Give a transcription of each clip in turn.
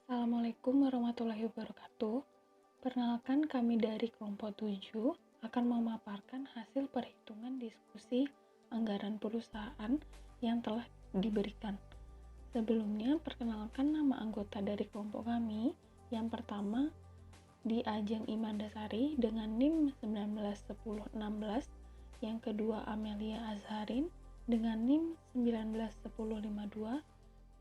Assalamualaikum warahmatullahi wabarakatuh. Perkenalkan, kami dari kelompok 7 akan memaparkan hasil perhitungan diskusi anggaran perusahaan yang telah diberikan. Sebelumnya, perkenalkan nama anggota dari kelompok kami. Yang pertama, di Ajeng Imandasari dengan NIM 191016. Yang kedua, Amelia Azharin dengan NIM 191052.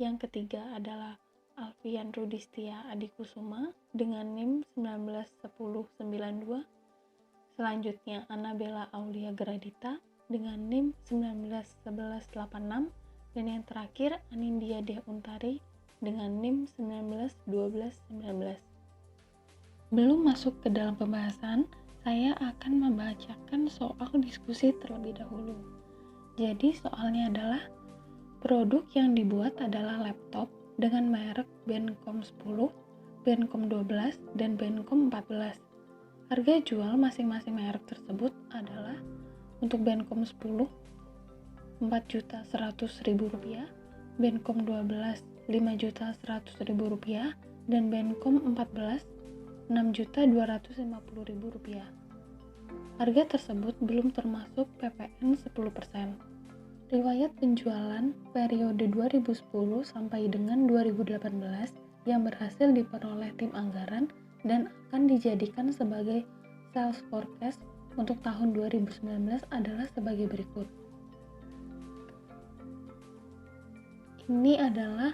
Yang ketiga adalah Alfian Rudistia Adikusuma dengan NIM 191092. Selanjutnya Annabella Aulia Gradita dengan NIM 191186, dan yang terakhir Anindya Deh Untari dengan NIM 191219. Belum masuk ke dalam pembahasan, saya akan membacakan soal diskusi terlebih dahulu. Jadi soalnya adalah produk yang dibuat adalah laptop dengan merek Bencom 10, Bencom 12, dan Bencom 14. Harga jual masing-masing merek tersebut adalah untuk Bencom 10 Rp4.100.000, Bencom 12 Rp5.100.000, dan Bencom 14 Rp6.250.000. Harga tersebut belum termasuk PPN 10%. Riwayat penjualan periode 2010 sampai dengan 2018 yang berhasil diperoleh tim anggaran dan akan dijadikan sebagai sales forecast untuk tahun 2019 adalah sebagai berikut. Ini adalah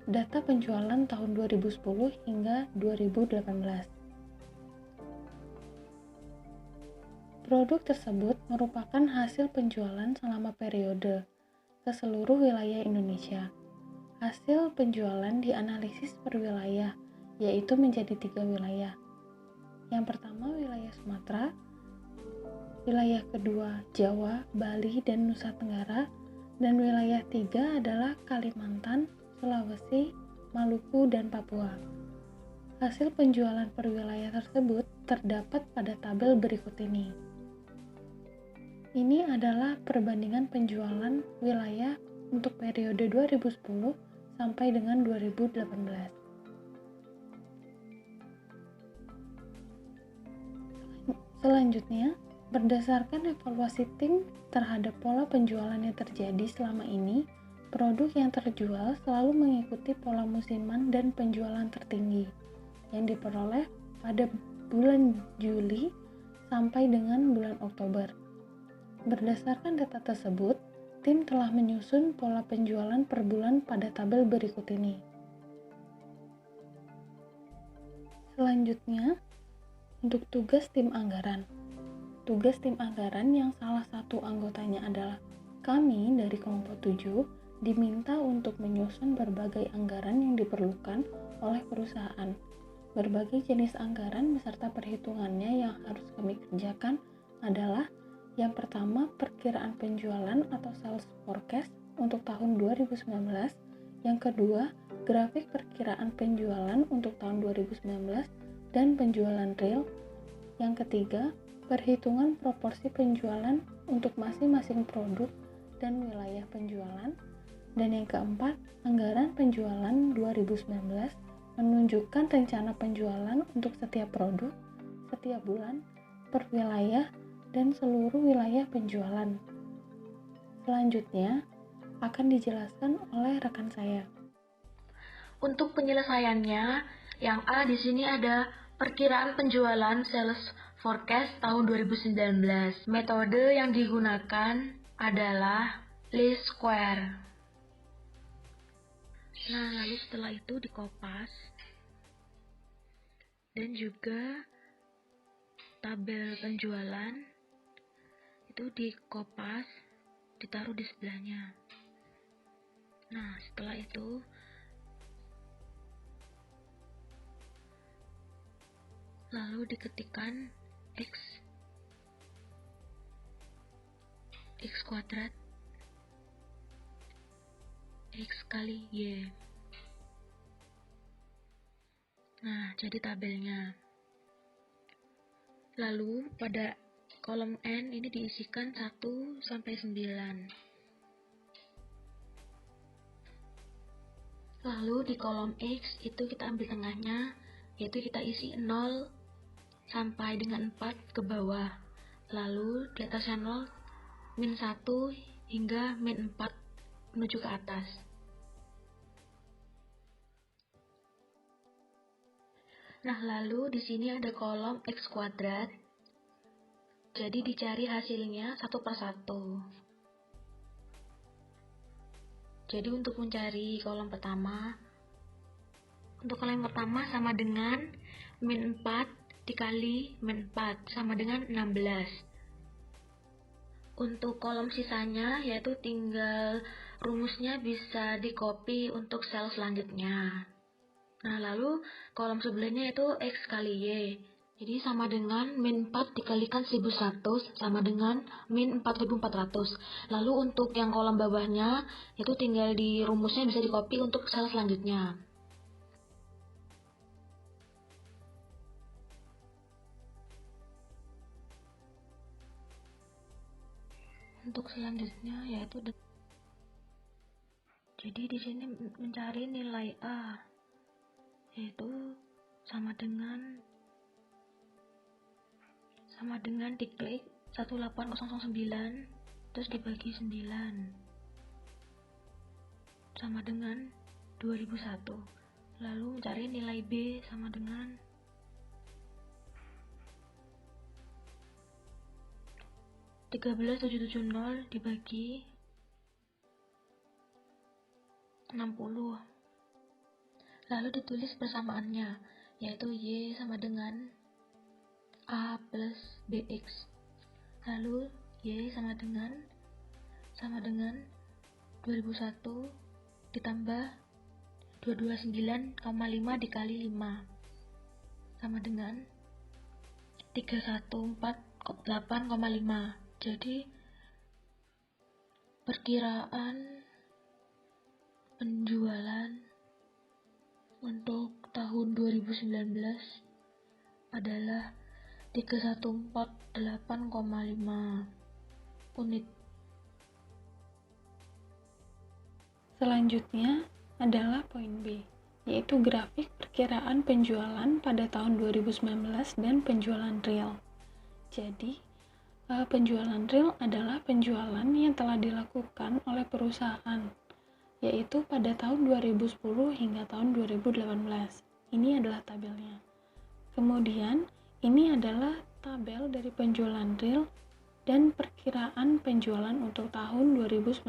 data penjualan tahun 2010 hingga 2018. Produk tersebut merupakan hasil penjualan selama periode ke seluruh wilayah Indonesia. Hasil penjualan dianalisis per wilayah, yaitu menjadi 3 wilayah. Yang pertama wilayah Sumatera, wilayah kedua Jawa, Bali, dan Nusa Tenggara, dan wilayah 3 adalah Kalimantan, Sulawesi, Maluku, dan Papua. Hasil penjualan per wilayah tersebut terdapat pada tabel berikut ini. Ini adalah perbandingan penjualan wilayah untuk periode 2010 sampai dengan 2018. Selanjutnya, berdasarkan evaluasi tim terhadap pola penjualan yang terjadi selama ini, produk yang terjual selalu mengikuti pola musiman dan penjualan tertinggi yang diperoleh pada bulan Juli sampai dengan bulan Oktober. Berdasarkan data tersebut, tim telah menyusun pola penjualan per bulan pada tabel berikut ini. Selanjutnya, untuk tugas tim anggaran. Tugas tim anggaran yang salah satu anggotanya adalah kami dari kelompok 7 diminta untuk menyusun berbagai anggaran yang diperlukan oleh perusahaan. Berbagai jenis anggaran beserta perhitungannya yang harus kami kerjakan adalah yang pertama, perkiraan penjualan atau sales forecast untuk tahun 2019. Yang kedua, grafik perkiraan penjualan untuk tahun 2019 dan penjualan real. Yang ketiga, perhitungan proporsi penjualan untuk masing-masing produk dan wilayah penjualan. Dan yang keempat, anggaran penjualan 2019 menunjukkan rencana penjualan untuk setiap produk, setiap bulan, per wilayah, dan seluruh wilayah penjualan. Selanjutnya akan dijelaskan oleh rekan saya. Untuk penyelesaiannya, yang A di sini ada perkiraan penjualan sales forecast tahun 2019. Metode yang digunakan adalah least square. Nah, lalu setelah itu dikopas dan juga tabel penjualan itu dikopas, ditaruh di sebelahnya. Nah, setelah itu lalu diketikkan x kuadrat x kali y. Nah, jadi tabelnya. Lalu pada kolom N ini diisikan 1 sampai 9. Lalu di kolom X itu kita ambil tengahnya, yaitu kita isi 0 sampai dengan 4 ke bawah. Lalu di atasnya 0, min 1 hingga min 4 menuju ke atas. Nah, lalu di sini ada kolom X kuadrat. Jadi dicari hasilnya satu per satu. Jadi untuk mencari kolom pertama, sama dengan min 4 dikali min 4 sama dengan 16. Untuk kolom sisanya yaitu tinggal rumusnya bisa di-copy untuk sel selanjutnya. Nah, lalu kolom sebelahnya itu X kali Y. Jadi sama dengan min 4 dikalikan 1100 sama dengan min 4400. Lalu untuk yang kolom bawahnya itu tinggal di rumusnya bisa di-copy untuk sel selanjutnya. Untuk selanjutnya yaitu jadi di sini mencari nilai A yaitu sama dengan diklik 18009 terus dibagi 9 sama dengan 2001. Lalu mencari nilai B sama dengan 13770 dibagi 60. Lalu ditulis persamaannya, yaitu Y sama dengan A plus BX. Lalu Y sama dengan 2001 ditambah 229,5 dikali 5 sama dengan 3148,5. Jadi perkiraan penjualan untuk tahun 2019 adalah 3148,5 unit. Selanjutnya adalah poin B, yaitu grafik perkiraan penjualan pada tahun 2019 dan penjualan real. Jadi, penjualan real adalah penjualan yang telah dilakukan oleh perusahaan, yaitu pada tahun 2010 hingga tahun 2018. Ini adalah tabelnya. Kemudian, ini adalah tabel dari penjualan real dan perkiraan penjualan untuk tahun 2019.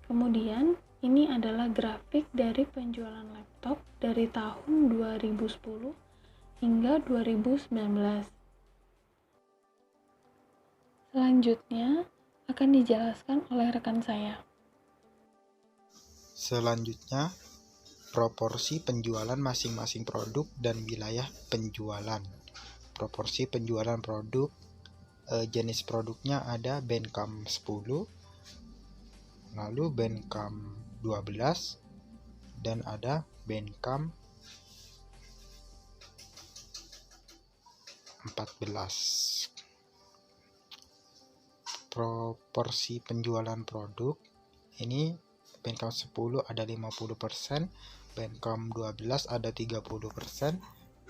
Kemudian, ini adalah grafik dari penjualan laptop dari tahun 2010 hingga 2019. Selanjutnya akan dijelaskan oleh rekan saya. Selanjutnya, proporsi penjualan masing-masing produk dan wilayah penjualan. Proporsi penjualan produk, jenis produknya ada Bandcamp 10, lalu Bandcamp 12, dan ada Bandcamp 14. Proporsi penjualan produk ini Bandcamp 10 ada 50%, Bandcamp 12 ada 30%,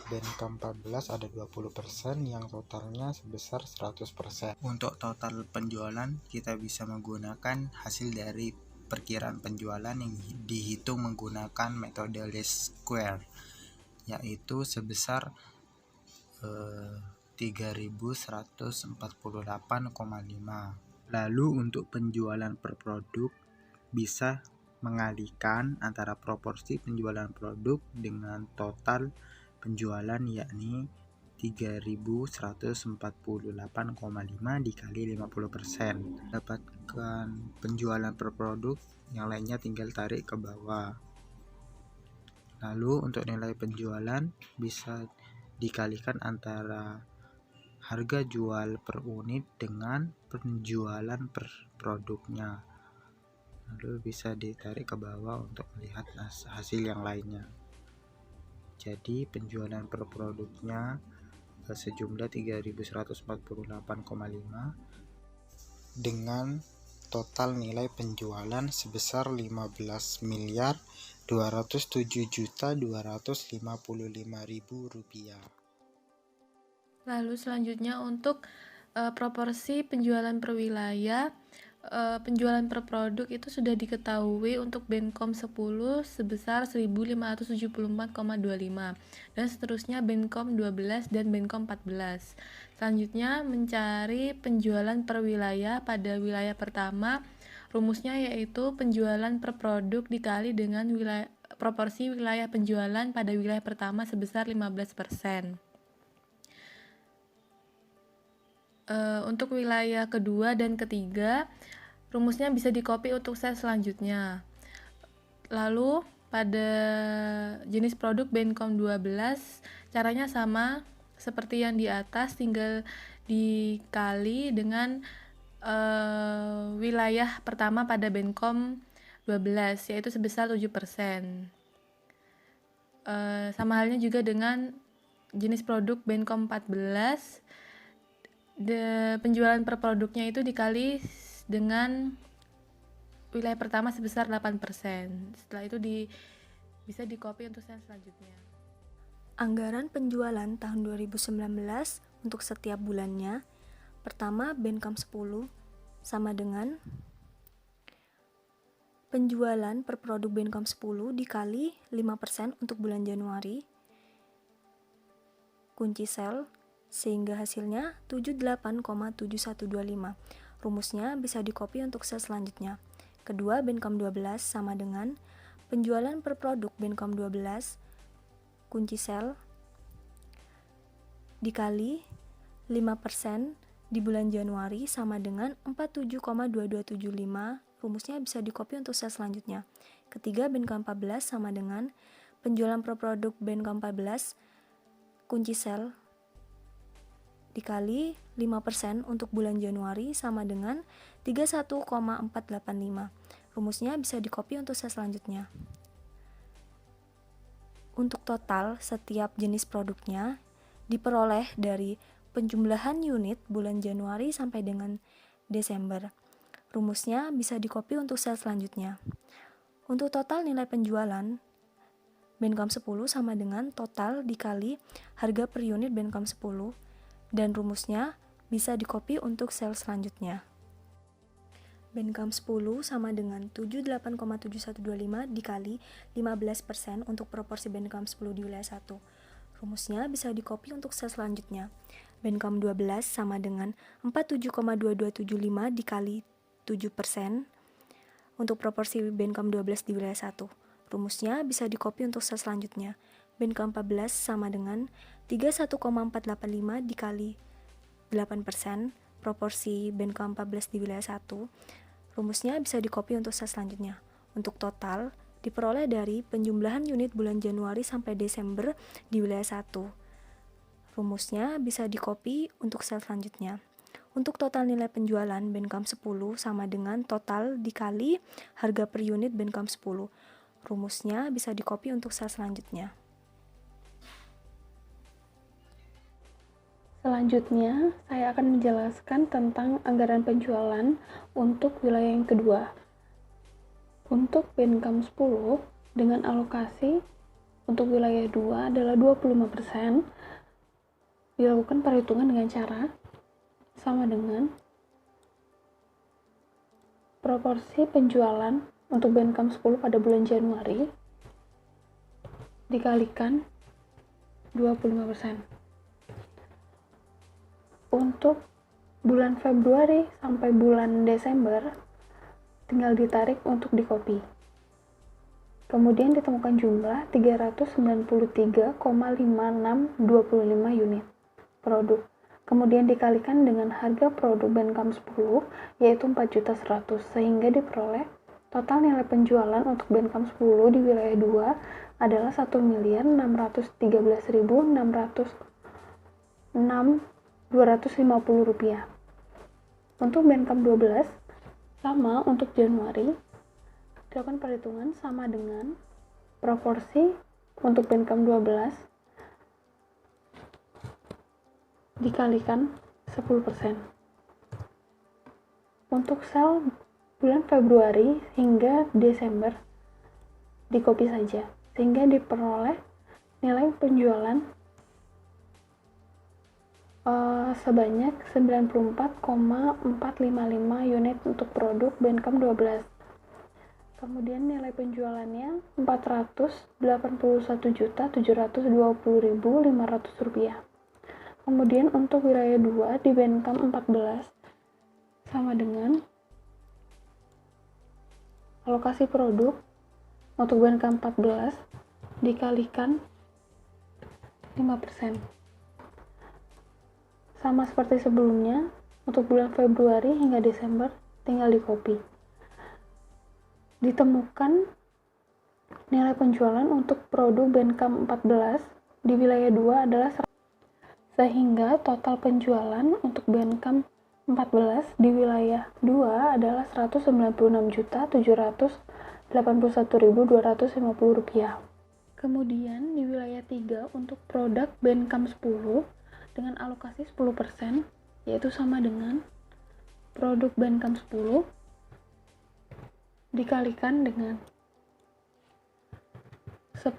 Bandcamp 14 ada 20%, yang totalnya sebesar 100%. Untuk total penjualan kita bisa menggunakan hasil dari perkiraan penjualan yang dihitung menggunakan metode least square, yaitu sebesar 3148,5. Lalu untuk penjualan per produk bisa mengalihkan antara proporsi penjualan produk dengan total penjualan, yakni 3148,5 dikali 50%. Dapatkan penjualan per produk, yang lainnya tinggal tarik ke bawah. Lalu untuk nilai penjualan bisa dikalikan antara harga jual per unit dengan penjualan per produknya. Lalu bisa ditarik ke bawah untuk melihat hasil yang lainnya. Jadi penjualan per produknya sejumlah 3148,5 dengan total nilai penjualan sebesar 15.207.255.000 rupiah. Lalu selanjutnya untuk proporsi penjualan per wilayah, penjualan per produk itu sudah diketahui untuk Benkom 10 sebesar 1.574,25 dan seterusnya Benkom 12 dan Benkom 14. Selanjutnya mencari penjualan per wilayah pada wilayah pertama. Rumusnya yaitu penjualan per produk dikali dengan proporsi wilayah penjualan pada wilayah pertama sebesar 15%. Untuk wilayah kedua dan ketiga, rumusnya bisa di-copy untuk sel selanjutnya. Lalu pada jenis produk Benkom 12, caranya sama seperti yang di atas, tinggal dikali dengan wilayah pertama pada Benkom 12, yaitu sebesar 7%. Sama halnya juga dengan jenis produk Benkom 14, penjualan per produknya itu dikali dengan wilayah pertama sebesar 8%. Setelah itu bisa di-copy untuk sel selanjutnya. Anggaran penjualan tahun 2019 untuk setiap bulannya. Pertama, Benkom 10 sama dengan penjualan per produk Benkom 10 dikali 5% untuk bulan Januari. Kunci sel sehingga hasilnya 78,7125. Rumusnya bisa di-copy untuk sel selanjutnya. Kedua, Benkom 12 sama dengan penjualan per produk Benkom 12 kunci sel dikali 5% di bulan Januari sama dengan 47,2275. Rumusnya bisa di-copy untuk sel selanjutnya. Ketiga, Benkom 14 sama dengan penjualan per produk Benkom 14 kunci sel dikali 5% untuk bulan Januari sama dengan 31,485. Rumusnya bisa di-copy untuk sel selanjutnya. Untuk total setiap jenis produknya diperoleh dari penjumlahan unit bulan Januari sampai dengan Desember. Rumusnya bisa di-copy untuk sel selanjutnya. Untuk total nilai penjualan Benkom 10 sama dengan total dikali harga per unit Benkom 10 dan rumusnya bisa di-copy untuk sel selanjutnya. Benkom 10 sama dengan 78,7125 dikali 15% untuk proporsi Benkom 10 di wilayah 1. Rumusnya bisa di-copy untuk sel selanjutnya. Benkom 12 sama dengan 47,2275 dikali 7% untuk proporsi Benkom 12 di wilayah 1. Rumusnya bisa di-copy untuk sel selanjutnya. Benkom 14 sama dengan 31,485 dikali 8% proporsi Benkom 14 di wilayah 1. Rumusnya bisa di-copy untuk sel selanjutnya. Untuk total diperoleh dari penjumlahan unit bulan Januari sampai Desember di wilayah 1. Rumusnya bisa di-copy untuk sel selanjutnya. Untuk total nilai penjualan Benkom 10 sama dengan total dikali harga per unit Benkom 10. Rumusnya bisa di-copy untuk sel selanjutnya. Selanjutnya, saya akan menjelaskan tentang anggaran penjualan untuk wilayah yang kedua. Untuk Benkom 10, dengan alokasi untuk wilayah 2 adalah 25%, dilakukan perhitungan dengan cara sama dengan proporsi penjualan untuk Benkom 10 pada bulan Januari dikalikan 25%. Untuk bulan Februari sampai bulan Desember tinggal ditarik untuk di-copy. Kemudian ditemukan jumlah 393,5625 unit produk. Kemudian dikalikan dengan harga produk Benkom 10 yaitu 4.100.000 sehingga diperoleh total nilai penjualan untuk Benkom 10 di wilayah 2 adalah 1.613.250 rupiah. Untuk Benkom 12 sama untuk Januari dilakukan perhitungan sama dengan proporsi untuk Benkom 12 dikalikan 10%. Untuk sel bulan Februari hingga Desember di copy saja, sehingga diperoleh nilai penjualan sebanyak 94,455 unit untuk produk Bencom 12. Kemudian nilai penjualannya Rp481.720.500. Kemudian untuk wilayah 2 di Bencom 14 sama dengan alokasi produk untuk Bencom 14 dikalikan 5%. Sama seperti sebelumnya, untuk bulan Februari hingga Desember tinggal di copy. Ditemukan nilai penjualan untuk produk Bencom 14 di wilayah 2 adalah sehingga total penjualan untuk Bencom 14 di wilayah 2 adalah Rp196.781.250. Kemudian di wilayah 3 untuk produk Bencom 10 dengan alokasi 10%, yaitu sama dengan produk Bencom 10 dikalikan dengan 10%.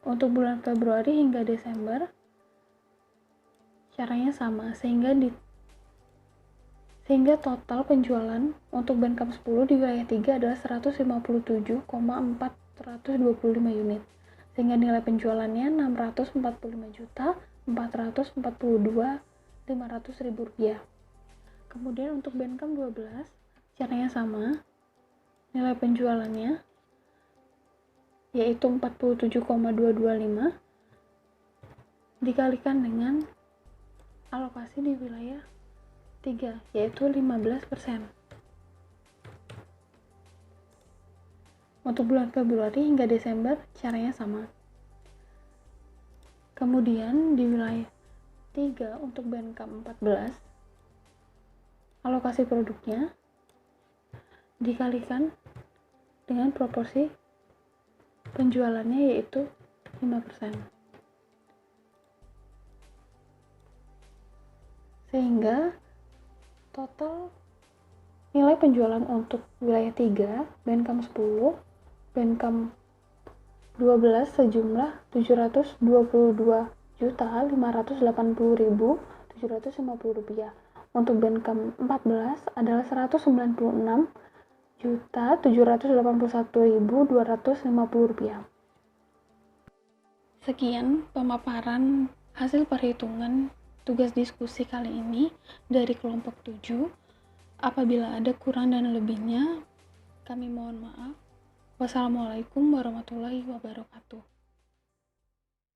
Untuk bulan Februari hingga Desember caranya sama, sehingga total penjualan untuk Bencom 10 di wilayah 3 adalah 157,425 unit, sehingga nilai penjualannya Rp645.442.500. Kemudian untuk Bencom 12 caranya sama, nilai penjualannya yaitu 47,225 dikalikan dengan alokasi di wilayah 3 yaitu 15%. Untuk bulan Februari hingga Desember caranya sama. Kemudian di wilayah 3 untuk Bencom 14 alokasi produknya dikalikan dengan proporsi penjualannya yaitu 5%. Sehingga total nilai penjualan untuk wilayah 3, Bencom 10, Bencom 12 sejumlah Rp722.580.750. Untuk Bencom 14 adalah Rp196.781.250. Sekian pemaparan hasil perhitungan tugas diskusi kali ini dari kelompok 7. Apabila ada kurang dan lebihnya, kami mohon maaf. Wassalamualaikum warahmatullahi wabarakatuh.